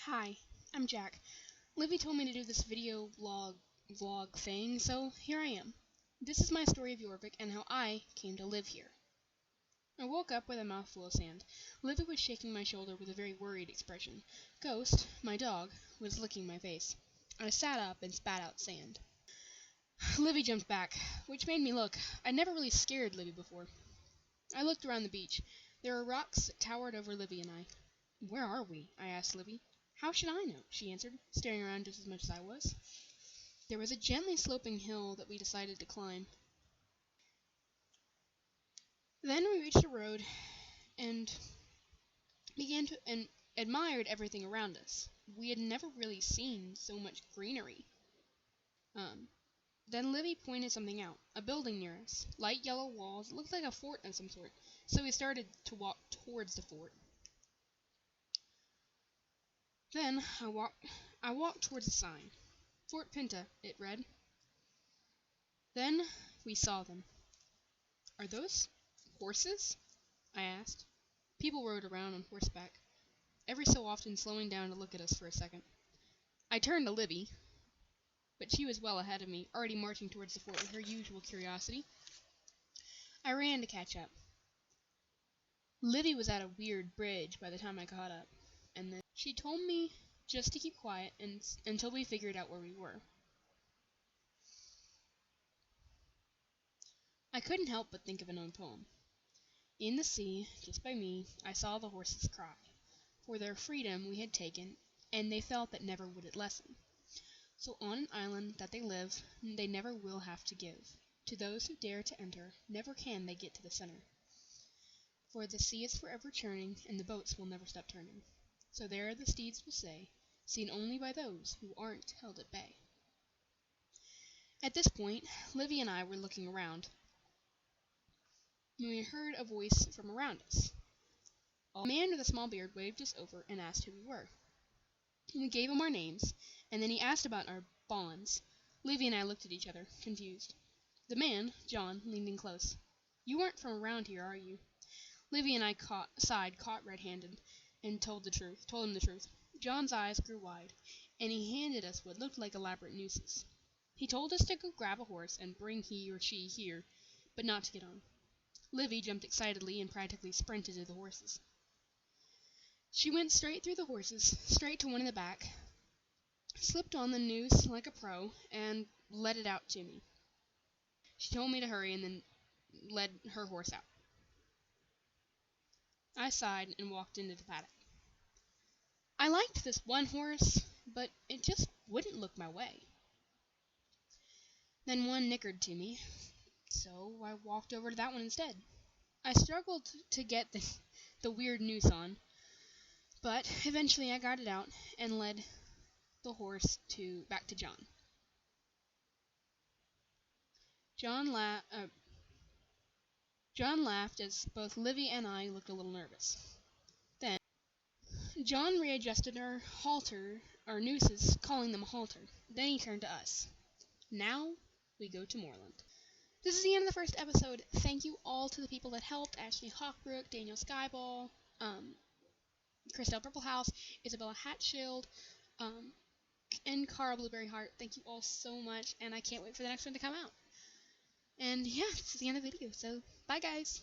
Hi, I'm Jack. Livy told me to do this video vlog thing, so here I am. This is my story of Jorvik and how I came to live here. I woke up with a mouthful of sand. Livy was shaking my shoulder with a very worried expression. Ghost, my dog, was licking my face. I sat up and spat out sand. Livy jumped back, which made me look. I'd never really scared Livy before. I looked around the beach. There were rocks that towered over Livy and I. "Where are we?" I asked Livy. "How should I know?" she answered, staring around just as much as I was. There was a gently sloping hill that we decided to climb. Then we reached a road and admired everything around us. We had never really seen so much greenery. Then Livy pointed something out, a building near us, light yellow walls. It looked like a fort of some sort, so we started to walk towards the fort. Then I walked towards a sign. "Fort Pinta," it read. Then we saw them. "Are those horses?" I asked. People rode around on horseback, every so often slowing down to look at us for a second. I turned to Livy, but she was well ahead of me, already marching towards the fort with her usual curiosity. I ran to catch up. Livy was at a weird bridge by the time I caught up, and then she told me just to keep quiet until we figured out where we were. I couldn't help but think of an old poem. In the sea, just by me, I saw the horses cry. For their freedom we had taken, and they felt that never would it lessen. So on an island that they live, they never will have to give. To those who dare to enter, never can they get to the center. For the sea is forever churning, and the boats will never stop turning. So there the steeds will say, seen only by those who aren't held at bay. At this point, Livy and I were looking around, when we heard a voice from around us. A man with a small beard waved us over and asked who we were. We gave him our names, and then he asked about our bonds. Livy and I looked at each other, confused. The man, John, leaned in close. "You aren't from around here, are you?" Livy and I sighed, caught red-handed, and told him the truth. John's eyes grew wide, and he handed us what looked like elaborate nooses. He told us to go grab a horse and bring he or she here, but not to get on. Livy jumped excitedly and practically sprinted to the horses. She went straight through the horses, straight to one in the back, slipped on the noose like a pro, and let it out to me. She told me to hurry and then led her horse out. I sighed and walked into the paddock. I liked this one horse, but it just wouldn't look my way. Then one nickered to me, so I walked over to that one instead. I struggled to get the weird noose on, but eventually I got it out and led the horse back to John. John laughed as both Livy and I looked a little nervous. Then John readjusted our nooses, calling them a halter. Then he turned to us. "Now we go to Moorland." This is the end of the first episode. Thank you all to the people that helped: Ashley Hawkbrook, Daniel Skyball, Christelle Purplehouse, Isabella Hatschild, and Cara Blueberry Heart. Thank you all so much, and I can't wait for the next one to come out. And yeah, this is the end of the video, so bye guys!